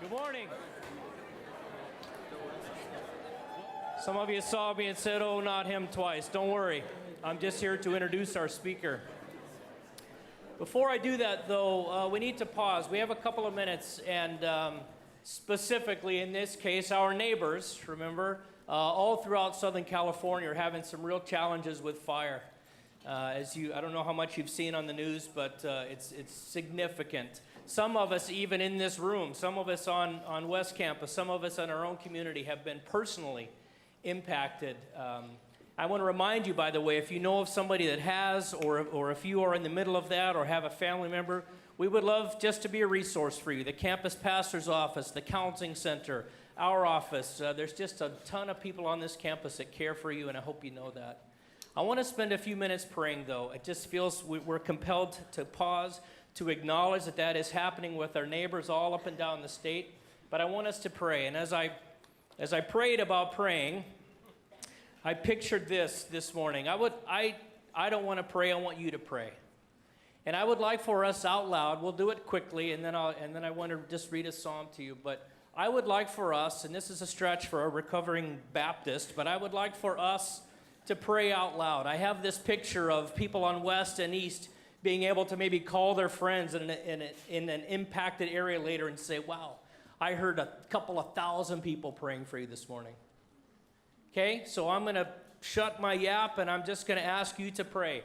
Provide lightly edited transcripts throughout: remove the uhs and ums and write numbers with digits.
Good morning. Some of you saw me and said, oh, not him twice. Don't worry. I'm just here to introduce our speaker. Before I do that, though, we need to pause. We have a couple of minutes, and specifically in this case, our neighbors, remember, all throughout Southern California are having some real challenges with fire. I don't know how much you've seen on the news, but it's significant. Some of us, even in this room, some of us on West Campus, some of us in our own community have been personally impacted. I want to remind you, by the way, if you know of somebody that has, or if you are in the middle of that or have a family member, we would love just to be a resource for you. The campus pastor's office, the counseling center, our office. There's just a ton of people on this campus that care for you, and I hope you know that. I want to spend a few minutes praying, though. It just feels we're compelled to pause, to acknowledge that that is happening with our neighbors all up and down the state. But I want us to pray. And as I prayed about praying, I pictured this morning. I don't want to pray. I want you to pray. And I would like for us out loud, we'll do it quickly, and then I want to just read a psalm to you. But I would like for us, and this is a stretch for a recovering Baptist, but I would like for us to pray out loud. I have this picture of people on West and East being able to maybe call their friends in an impacted area later and say, wow, I heard a couple of thousand people praying for you this morning. Okay, so I'm going to shut my yap, and I'm just going to ask you to pray.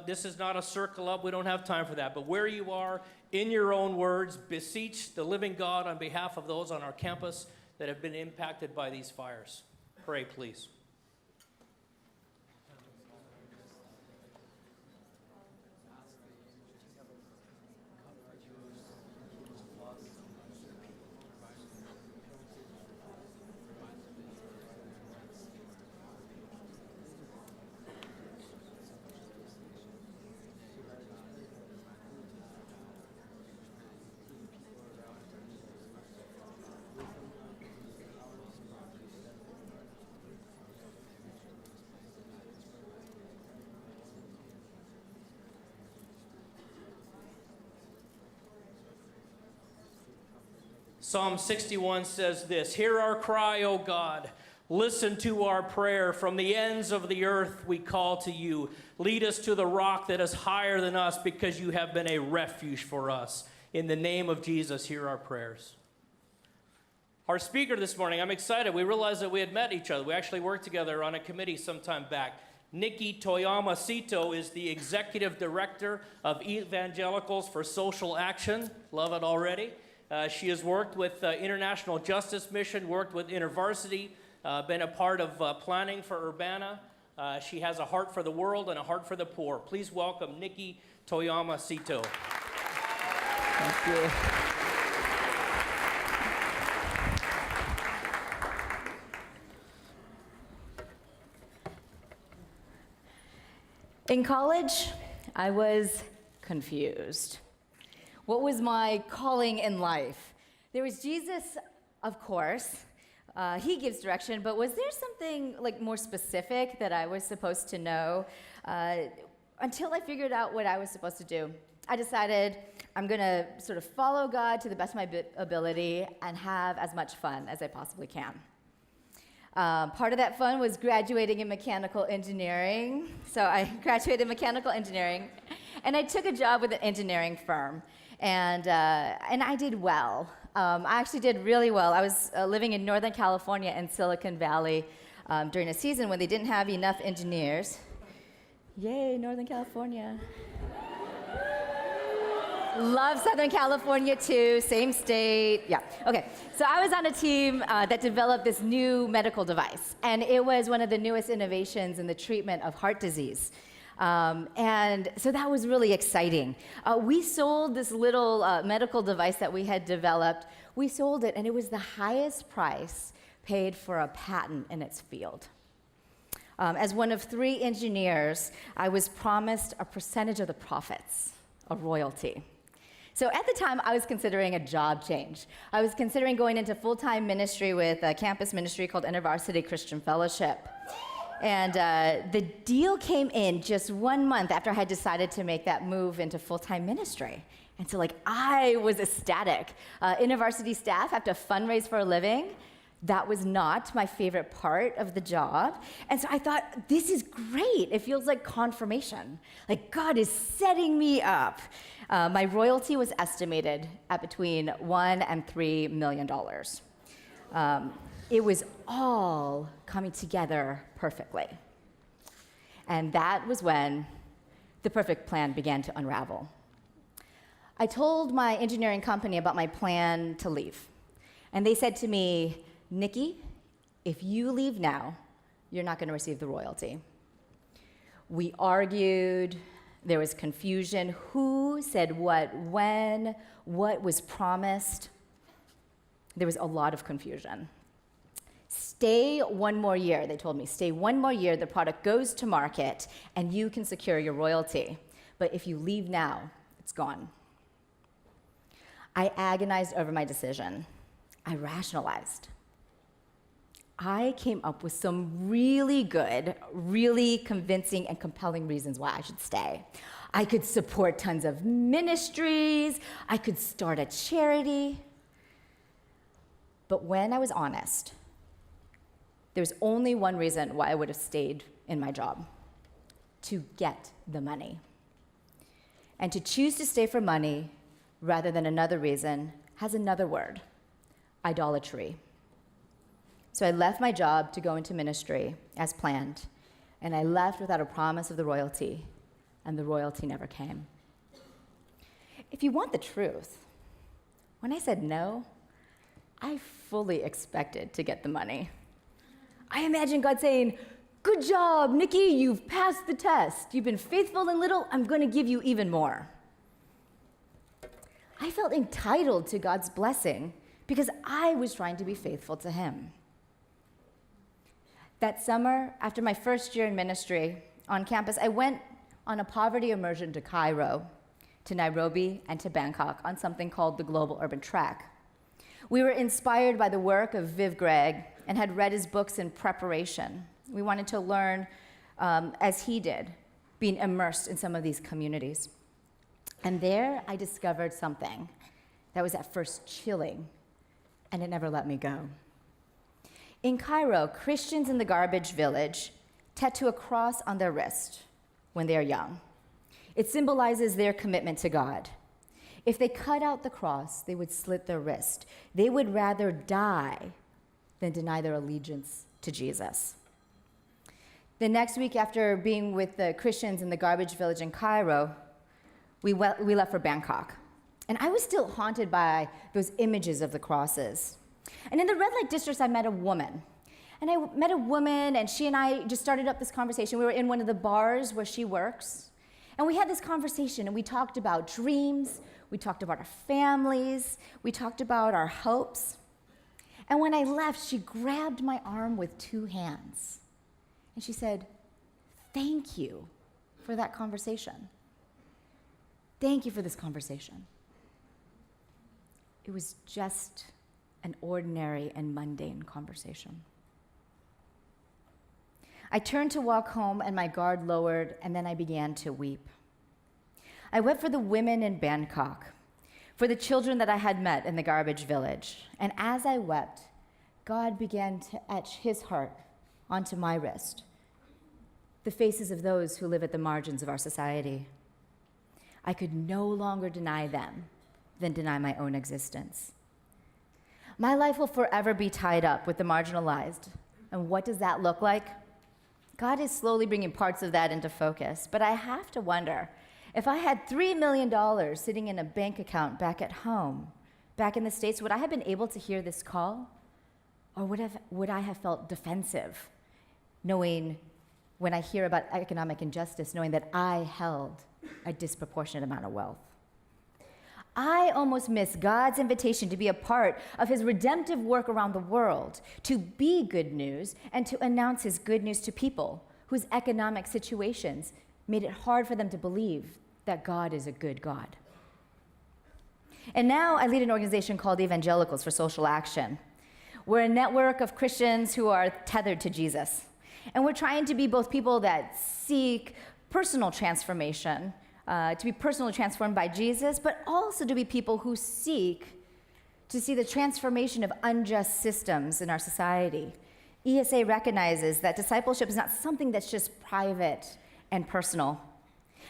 This is not a circle up. We don't have time for that. But where you are, in your own words, beseech the living God on behalf of those on our campus that have been impacted by these fires. Pray, please. Psalm 61 says this, hear our cry, O God. Listen to our prayer. From the ends of the earth we call to you. Lead us to the rock that is higher than us, because you have been a refuge for us. In the name of Jesus, hear our prayers. Our speaker this morning, I'm excited. We realized that we had met each other. We actually worked together on a committee sometime back. Nikki Toyama-Szeto is the Executive Director of Evangelicals for Social Action. Love it already. She has worked with International Justice Mission, worked with InterVarsity, been a part of planning for Urbana. She has a heart for the world and a heart for the poor. Please welcome Nikki Toyama-Szeto. Thank you. In college, I was confused. What was my calling in life? There was Jesus, of course. He gives direction, but was there something like more specific that I was supposed to know? Until I figured out what I was supposed to do, I decided I'm going to sort of follow God to the best of my ability and have as much fun as I possibly can. Part of that fun was graduating in mechanical engineering. So I graduated in mechanical engineering, and I took a job with an engineering firm. And I did well. I actually did really well. I was living in Northern California in Silicon Valley during a season when they didn't have enough engineers. Yay, Northern California. Love Southern California too, same state. Yeah, okay. So I was on a team that developed this new medical device, and it was one of the newest innovations in the treatment of heart disease. And so that was really exciting. We sold this little medical device that we had developed. We sold it, and it was the highest price paid for a patent in its field. As one of 3 engineers, I was promised a percentage of the profits, a royalty. So at the time, I was considering a job change. I was considering going into full-time ministry with a campus ministry called InterVarsity Christian Fellowship. And the deal came in just 1 month after I had decided to make that move into full-time ministry. And so I was ecstatic. InterVarsity staff have to fundraise for a living. That was not my favorite part of the job. And so I thought, this is great. It feels like confirmation. Like God is setting me up. My royalty was estimated at between $1 and $3 million. It was all coming together perfectly. And that was when the perfect plan began to unravel. I told my engineering company about my plan to leave. And they said to me, Nikki, if you leave now, you're not going to receive the royalty. We argued. There was confusion. Who said what, when, what was promised? There was a lot of confusion. Stay 1 more year, they told me. Stay 1 more year, the product goes to market, and you can secure your royalty. But if you leave now, it's gone. I agonized over my decision. I rationalized. I came up with some really good, really convincing and compelling reasons why I should stay. I could support tons of ministries. I could start a charity. But when I was honest, there was only one reason why I would have stayed in my job: to get the money. And to choose to stay for money rather than another reason has another word: idolatry. So I left my job to go into ministry as planned, and I left without a promise of the royalty, and the royalty never came. If you want the truth, when I said no, I fully expected to get the money. I imagined God saying, "Good job, Nikki, you've passed the test. You've been faithful in little, I'm going to give you even more." I felt entitled to God's blessing because I was trying to be faithful to Him. That summer, after my first year in ministry on campus, I went on a poverty immersion to Cairo, to Nairobi, and to Bangkok on something called the Global Urban Track. We were inspired by the work of Viv Gregg and had read his books in preparation. We wanted to learn as he did, being immersed in some of these communities. And there I discovered something that was at first chilling, and it never let me go. In Cairo, Christians in the garbage village tattoo a cross on their wrist when they are young. It symbolizes their commitment to God. If they cut out the cross, they would slit their wrist. They would rather die than deny their allegiance to Jesus. The next week, after being with the Christians in the garbage village in Cairo, we left for Bangkok. And I was still haunted by those images of the crosses. And in the red light districts, I met a woman. And I met a woman, and she and I just started up this conversation. We were in one of the bars where she works. And we had this conversation, and we talked about dreams. We talked about our families. We talked about our hopes. And when I left, she grabbed my arm with 2 hands. And she said, "Thank you for that conversation. Thank you for this conversation." It was just an ordinary and mundane conversation. I turned to walk home, and my guard lowered, and then I began to weep. I wept for the women in Bangkok, for the children that I had met in the garbage village. And as I wept, God began to etch His heart onto my wrist, the faces of those who live at the margins of our society. I could no longer deny them than deny my own existence. My life will forever be tied up with the marginalized. And what does that look like? God is slowly bringing parts of that into focus. But I have to wonder, if I had $3 million sitting in a bank account back at home, back in the States, would I have been able to hear this call? Or would I have felt defensive, knowing when I hear about economic injustice, knowing that I held a disproportionate amount of wealth? I almost miss God's invitation to be a part of His redemptive work around the world, to be good news and to announce His good news to people whose economic situations made it hard for them to believe that God is a good God. And now I lead an organization called Evangelicals for Social Action. We're a network of Christians who are tethered to Jesus. And we're trying to be both people that seek personal transformation, to be personally transformed by Jesus, but also to be people who seek to see the transformation of unjust systems in our society. ESA recognizes that discipleship is not something that's just private and personal,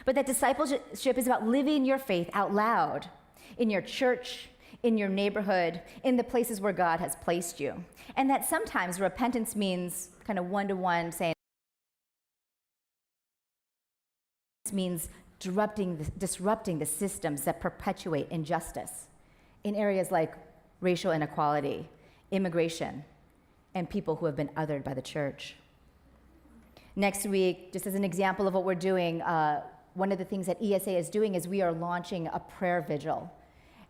but that discipleship is about living your faith out loud in your church, in your neighborhood, in the places where God has placed you. And that sometimes repentance means kind of one-to-one saying, means disrupting the systems that perpetuate injustice in areas like racial inequality, immigration, and people who have been othered by the church. Next week, just as an example of what we're doing, one of the things that ESA is doing is we are launching a prayer vigil.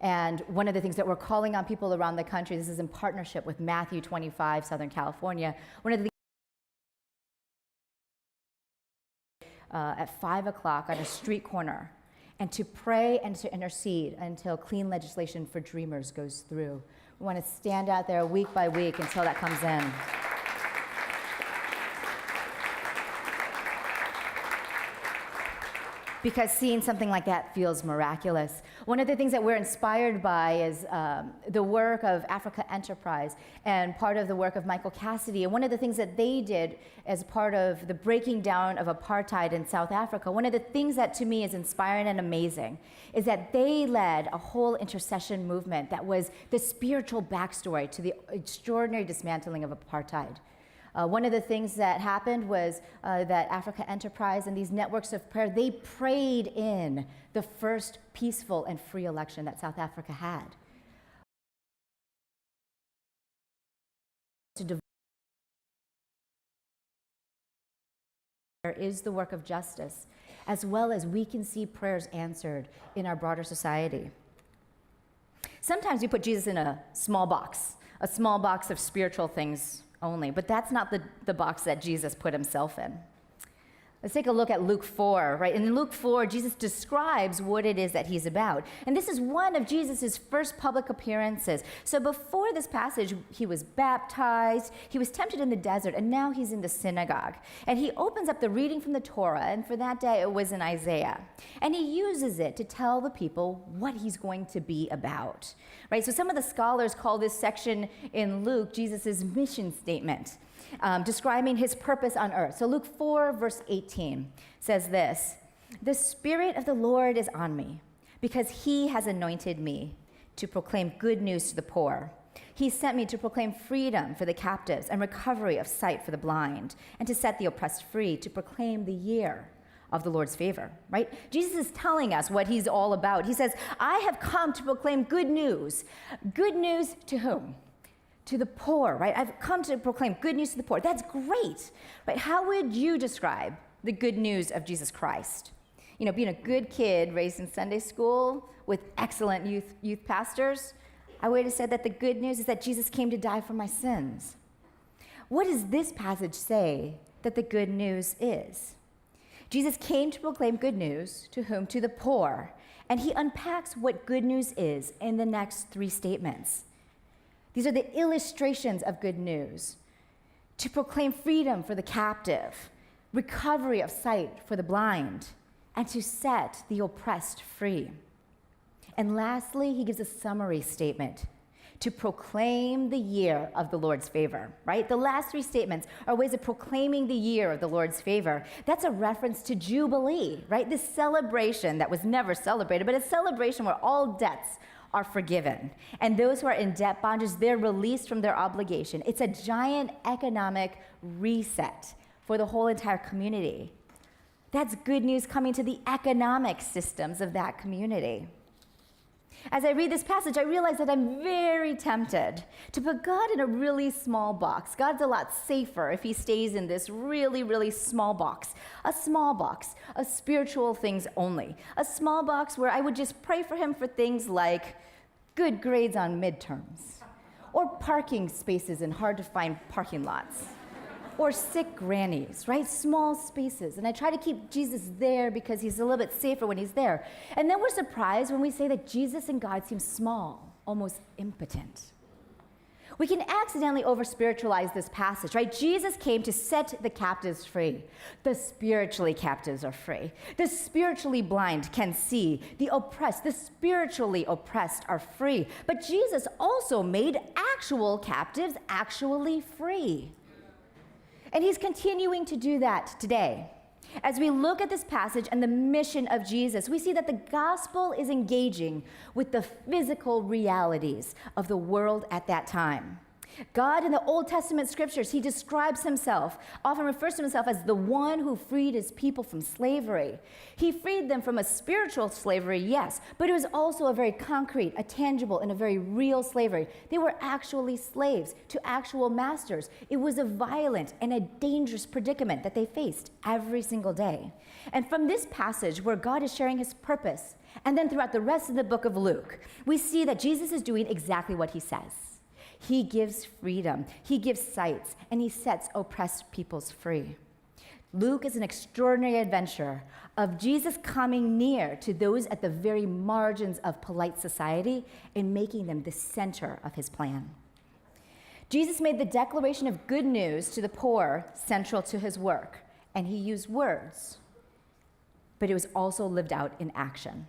And one of the things that we're calling on people around the country, this is in partnership with Matthew 25, Southern California, one of the at 5 o'clock on a street corner, and to pray and to intercede until clean legislation for dreamers goes through. We want to stand out there week by week until that comes in. Because seeing something like that feels miraculous. One of the things that we're inspired by is the work of Africa Enterprise and part of the work of Michael Cassidy. And one of the things that they did as part of the breaking down of apartheid in South Africa, one of the things that to me is inspiring and amazing is that they led a whole intercession movement that was the spiritual backstory to the extraordinary dismantling of apartheid. One of the things that happened was that Africa Enterprise and these networks of prayer, they prayed in the first peaceful and free election that South Africa had. There is the work of justice, as well as we can see prayers answered in our broader society. Sometimes we put Jesus in a small box of spiritual things only, but that's not the box that Jesus put himself in. Let's take a look at Luke 4, right? In Luke 4, Jesus describes what it is that he's about. And this is one of Jesus' first public appearances. So before this passage, he was baptized, he was tempted in the desert, and now he's in the synagogue. And he opens up the reading from the Torah, and for that day, it was in Isaiah. And he uses it to tell the people what he's going to be about, right? So some of the scholars call this section in Luke Jesus' mission statement. Describing his purpose on earth. So Luke 4, verse 18 says this: "The Spirit of the Lord is on me, because he has anointed me to proclaim good news to the poor. He sent me to proclaim freedom for the captives and recovery of sight for the blind, and to set the oppressed free, to proclaim the year of the Lord's favor," right? Jesus is telling us what he's all about. He says, I have come to proclaim good news. Good news to whom? To the poor, right? I've come to proclaim good news to the poor. That's great, right? How would you describe the good news of Jesus Christ? You know, being a good kid raised in Sunday school with excellent youth pastors, I would have said that the good news is that Jesus came to die for my sins. What does this passage say that the good news is? Jesus came to proclaim good news to whom? To the poor. And he unpacks what good news is in the next 3 statements. These are the illustrations of good news: to proclaim freedom for the captive, recovery of sight for the blind, and to set the oppressed free. And lastly, he gives a summary statement: to proclaim the year of the Lord's favor, right? The last 3 statements are ways of proclaiming the year of the Lord's favor. That's a reference to Jubilee, right? This celebration that was never celebrated, but a celebration where all debts are forgiven. And those who are in debt bondage, they're released from their obligation. It's a giant economic reset for the whole entire community. That's good news coming to the economic systems of that community. As I read this passage, I realize that I'm very tempted to put God in a really small box. God's a lot safer if he stays in this really, really small box. A small box of spiritual things only. A small box where I would just pray for him for things like good grades on midterms, or parking spaces in hard-to-find parking lots, or sick grannies, right? Small spaces. And I try to keep Jesus there because he's a little bit safer when he's there. And then we're surprised when we say that Jesus and God seem small, almost impotent. We can accidentally over-spiritualize this passage, right? Jesus came to set the captives free. The spiritually captives are free. The spiritually blind can see. The oppressed, the spiritually oppressed are free. But Jesus also made actual captives actually free. And he's continuing to do that today. As we look at this passage and the mission of Jesus, we see that the gospel is engaging with the physical realities of the world at that time. God in the Old Testament scriptures, he describes himself, often refers to himself as the one who freed his people from slavery. He freed them from a spiritual slavery, yes, but it was also a very concrete, a tangible, and a very real slavery. They were actually slaves to actual masters. It was a violent and a dangerous predicament that they faced every single day. And from this passage where God is sharing his purpose, and then throughout the rest of the book of Luke, we see that Jesus is doing exactly what he says. He gives freedom, he gives sight, and he sets oppressed peoples free. Luke is an extraordinary adventure of Jesus coming near to those at the very margins of polite society and making them the center of his plan. Jesus made the declaration of good news to the poor central to his work, and he used words, but it was also lived out in action.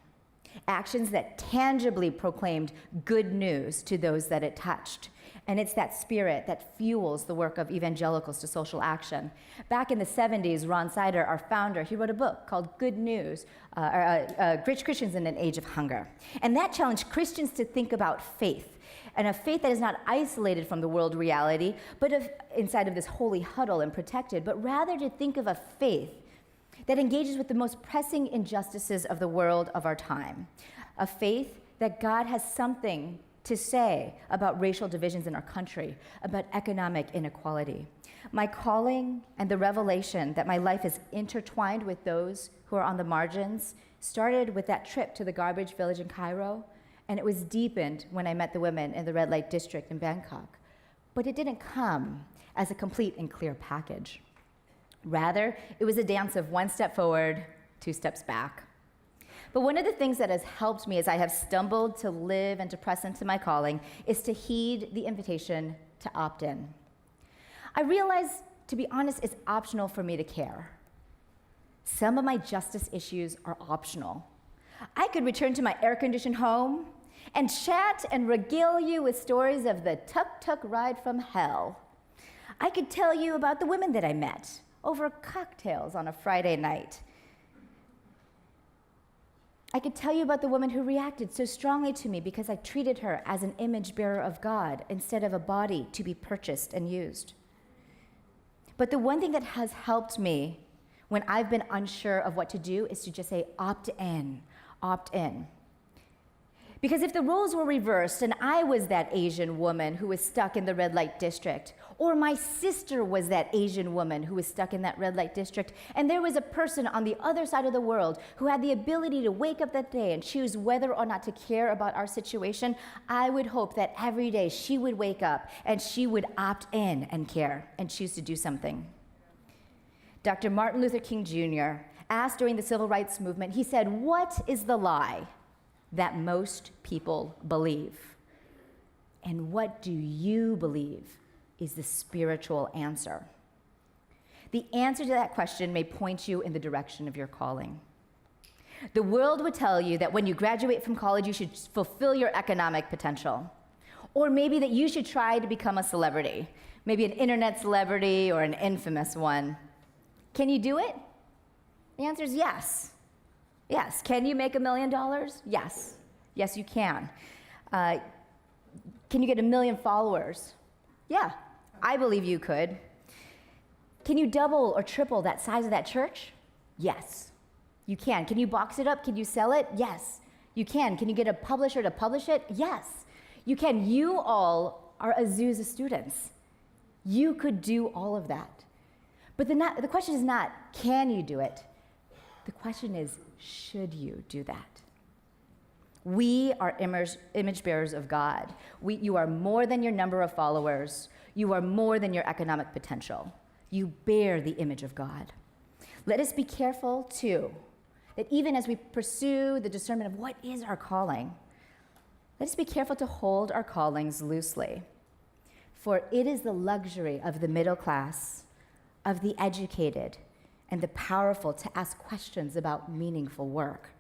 Actions that tangibly proclaimed good news to those that it touched. And it's that spirit that fuels the work of evangelicals to social action. Back in the 70s, Ron Sider, our founder, he wrote a book called Good News, Rich Christians in an Age of Hunger. And that challenged Christians to think about faith, and a faith that is not isolated from the world reality, but inside of this holy huddle and protected, but rather to think of a faith that engages with the most pressing injustices of the world of our time. A faith that God has something to say about racial divisions in our country, about economic inequality. My calling and the revelation that my life is intertwined with those who are on the margins started with that trip to the garbage village in Cairo, and it was deepened when I met the women in the red light district in Bangkok. But it didn't come as a complete and clear package. Rather, it was a dance of one step forward, two steps back. But one of the things that has helped me as I have stumbled to live and to press into my calling is to heed the invitation to opt in. I realize, to be honest, it's optional for me to care. Some of my justice issues are optional. I could return to my air-conditioned home and chat and regale you with stories of the tuk-tuk ride from hell. I could tell you about the women that I met over cocktails on a Friday night. I could tell you about the woman who reacted so strongly to me because I treated her as an image bearer of God instead of a body to be purchased and used. But the one thing that has helped me when I've been unsure of what to do is to just say, opt in, opt in. Because if the roles were reversed and I was that Asian woman who was stuck in the red light district, or my sister was that Asian woman who was stuck in that red light district, and there was a person on the other side of the world who had the ability to wake up that day and choose whether or not to care about our situation, I would hope that every day she would wake up and she would opt in and care and choose to do something. Dr. Martin Luther King Jr. asked during the Civil Rights Movement, he said, "What is the lie that most people believe? And what do you believe is the spiritual answer?" The answer to that question may point you in the direction of your calling. The world would tell you that when you graduate from college, you should fulfill your economic potential. Or maybe that you should try to become a celebrity, maybe an internet celebrity or an infamous one. Can you do it? The answer is yes. Yes. Can you make $1 million? Yes. Yes, you can. Can you get 1 million followers? Yeah, I believe you could. Can you double or triple that size of that church? Yes, you can. Can you box it up? Can you sell it? Yes, you can. Can you get a publisher to publish it? Yes, you can. You all are Azusa students. You could do all of that. But the question is not, can you do it? The question is, should you do that? We are image bearers of God. You are more than your number of followers. You are more than your economic potential. You bear the image of God. Let us be careful, too, that even as we pursue the discernment of what is our calling, let us be careful to hold our callings loosely. For it is the luxury of the middle class, of the educated, and the powerful to ask questions about meaningful work.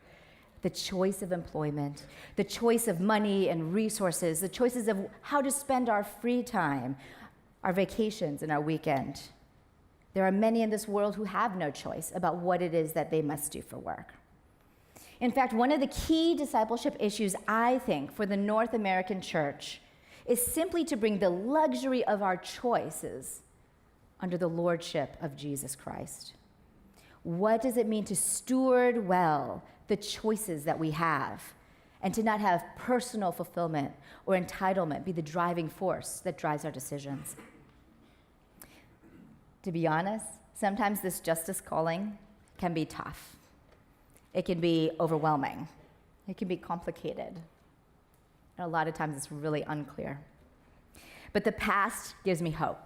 The choice of employment, the choice of money and resources, the choices of how to spend our free time, our vacations, and our weekend. There are many in this world who have no choice about what it is that they must do for work. In fact, one of the key discipleship issues, I think, for the North American church is simply to bring the luxury of our choices under the lordship of Jesus Christ. What does it mean to steward well the choices that we have and to not have personal fulfillment or entitlement be the driving force that drives our decisions? To be honest, sometimes this justice calling can be tough. It can be overwhelming. It can be complicated. And a lot of times it's really unclear. But the past gives me hope.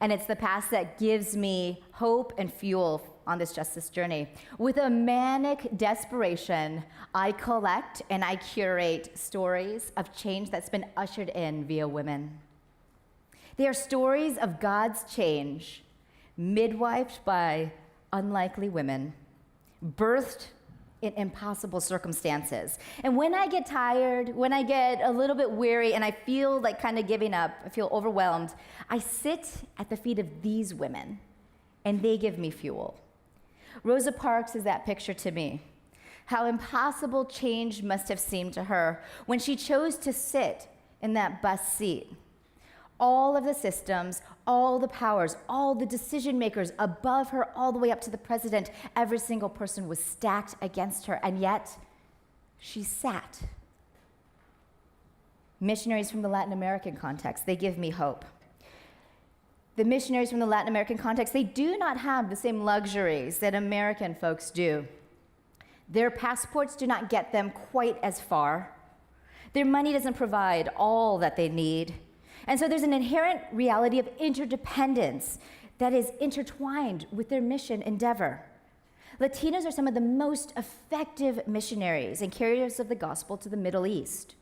And it's the past that gives me hope and fuel on this justice journey. With a manic desperation, I collect and I curate stories of change that's been ushered in via women. They are stories of God's change, midwifed by unlikely women, birthed in impossible circumstances. And when I get tired, when I get a little bit weary and I feel like kind of giving up, I feel overwhelmed, I sit at the feet of these women and they give me fuel. Rosa Parks is that picture to me. How impossible change must have seemed to her when she chose to sit in that bus seat. All of the systems, all the powers, all the decision makers above her, all the way up to the president, every single person was stacked against her, and yet she sat. Missionaries from the Latin American context, they give me hope. The missionaries from the Latin American context, they do not have the same luxuries that American folks do. Their passports do not get them quite as far. Their money doesn't provide all that they need. And so there's an inherent reality of interdependence that is intertwined with their mission endeavor. Latinos are some of the most effective missionaries and carriers of the gospel to the Middle East.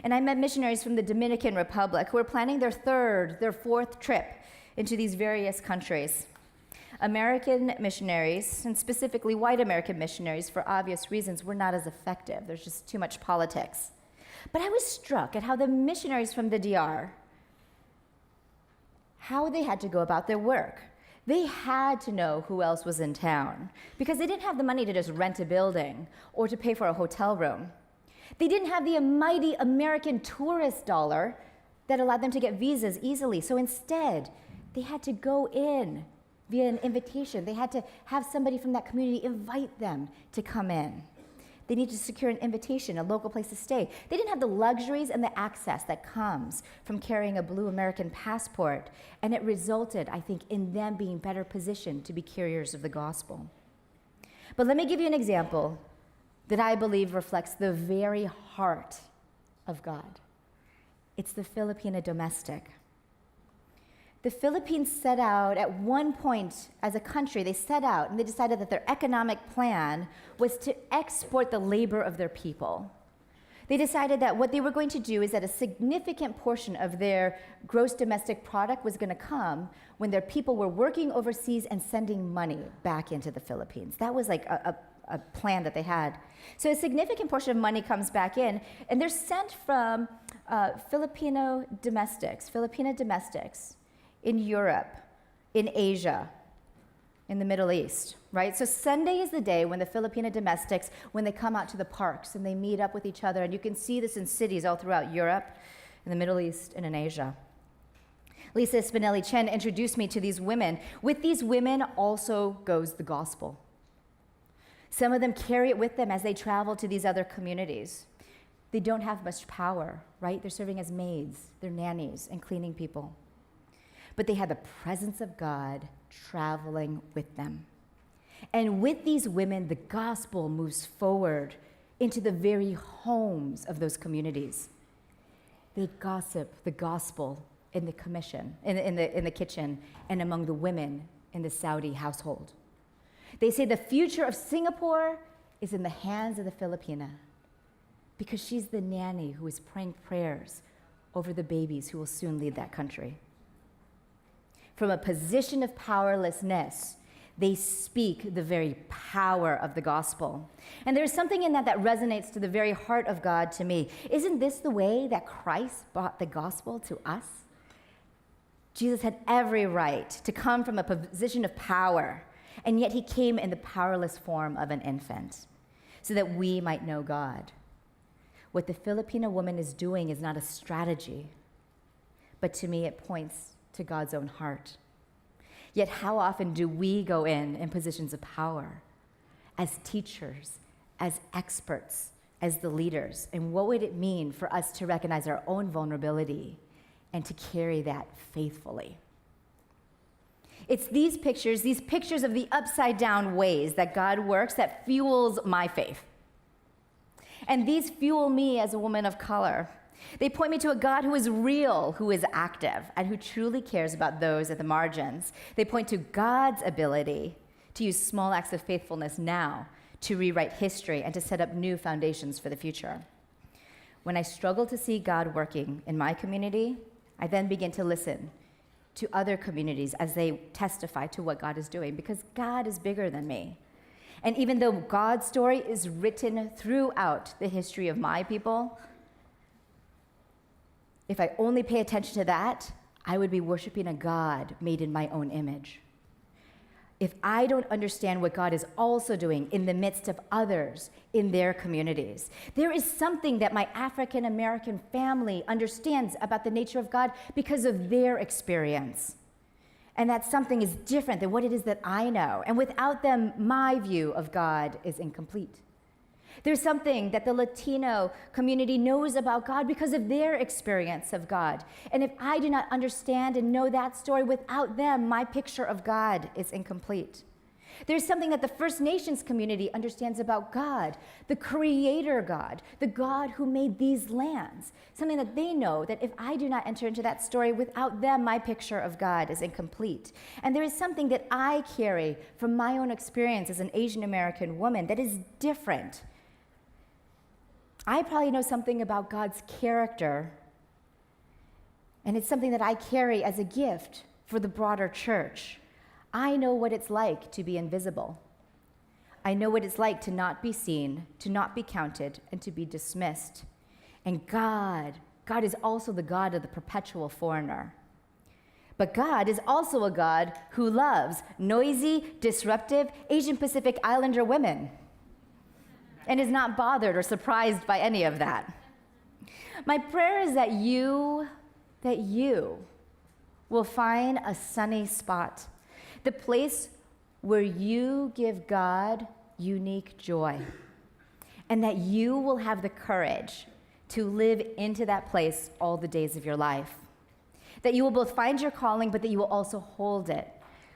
And I met missionaries from the Dominican Republic who are planning their third, their fourth trip into these various countries. American missionaries, and specifically white American missionaries, for obvious reasons, were not as effective. There's just too much politics. But I was struck at how the missionaries from the DR, how they had to go about their work. They had to know who else was in town because they didn't have the money to just rent a building or to pay for a hotel room. They didn't have the mighty American tourist dollar that allowed them to get visas easily. So instead, they had to go in via an invitation. They had to have somebody from that community invite them to come in. They needed to secure an invitation, a local place to stay. They didn't have the luxuries and the access that comes from carrying a blue American passport, and it resulted, I think, in them being better positioned to be carriers of the gospel. But let me give you an example that I believe reflects the very heart of God. It's the Filipino domestic. The Philippines set out at one point as a country, they set out and they decided that their economic plan was to export the labor of their people. They decided that what they were going to do is that a significant portion of their gross domestic product was going to come when their people were working overseas and sending money back into the Philippines. That was like a plan that they had. So a significant portion of money comes back in, and they're sent from Filipino domestics in Europe, in Asia, in the Middle East, right? So Sunday is the day when the Filipino domestics, when they come out to the parks and they meet up with each other, and you can see this in cities all throughout Europe, in the Middle East, and in Asia. Lisa Spinelli-Chen introduced me to these women. With these women also goes the gospel. Some of them carry it with them as they travel to these other communities. They don't have much power, right? They're serving as maids, they're nannies, and cleaning people. But they had the presence of God traveling with them. And with these women, the gospel moves forward into the very homes of those communities. They gossip the gospel in the kitchen, and among the women in the Saudi household. They say the future of Singapore is in the hands of the Filipina because she's the nanny who is praying prayers over the babies who will soon lead that country. From a position of powerlessness, they speak the very power of the gospel. And there's something in that that resonates to the very heart of God to me. Isn't this the way that Christ brought the gospel to us? Jesus had every right to come from a position of power, and yet he came in the powerless form of an infant so that we might know God. What the Filipino woman is doing is not a strategy, but to me it points to God's own heart. Yet how often do we go in positions of power as teachers, as experts, as the leaders? And what would it mean for us to recognize our own vulnerability and to carry that faithfully? It's these pictures of the upside down ways that God works that fuels my faith. And these fuel me as a woman of color. They point me to a God who is real, who is active, and who truly cares about those at the margins. They point to God's ability to use small acts of faithfulness now to rewrite history and to set up new foundations for the future. When I struggle to see God working in my community, I then begin to listen to other communities as they testify to what God is doing, because God is bigger than me. And even though God's story is written throughout the history of my people, if I only pay attention to that, I would be worshiping a God made in my own image. If I don't understand what God is also doing in the midst of others in their communities, there is something that my African American family understands about the nature of God because of their experience. And that something is different than what it is that I know. And without them, my view of God is incomplete. There's something that the Latino community knows about God because of their experience of God. And if I do not understand and know that story, without them, my picture of God is incomplete. There's something that the First Nations community understands about God, the Creator God, the God who made these lands. Something that they know that if I do not enter into that story, without them, my picture of God is incomplete. And there is something that I carry from my own experience as an Asian American woman that is different. I probably know something about God's character, and it's something that I carry as a gift for the broader church. I know what it's like to be invisible. I know what it's like to not be seen, to not be counted, and to be dismissed. And God is also the God of the perpetual foreigner. But God is also a God who loves noisy, disruptive Asian Pacific Islander women, and is not bothered or surprised by any of that. My prayer is that you will find a sunny spot, the place where you give God unique joy, and that you will have the courage to live into that place all the days of your life. That you will both find your calling, but that you will also hold it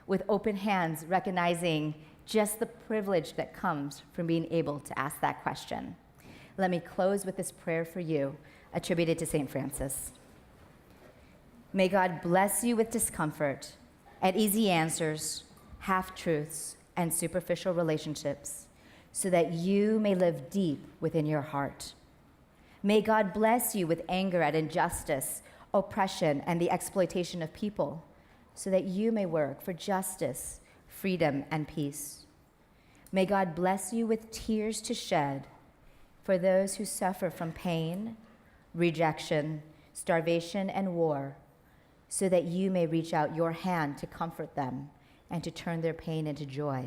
with open hands, recognizing just the privilege that comes from being able to ask that question. Let me close with this prayer for you, attributed to St. Francis. May God bless you with discomfort and easy answers, half-truths, and superficial relationships, so that you may live deep within your heart. May God bless you with anger at injustice, oppression, and the exploitation of people, so that you may work for justice, freedom, and peace. May God bless you with tears to shed for those who suffer from pain, rejection, starvation, and war, so that you may reach out your hand to comfort them and to turn their pain into joy.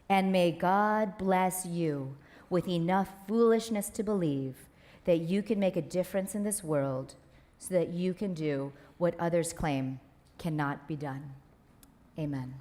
And may God bless you with enough foolishness to believe that you can make a difference in this world so that you can do what others claim cannot be done. Amen.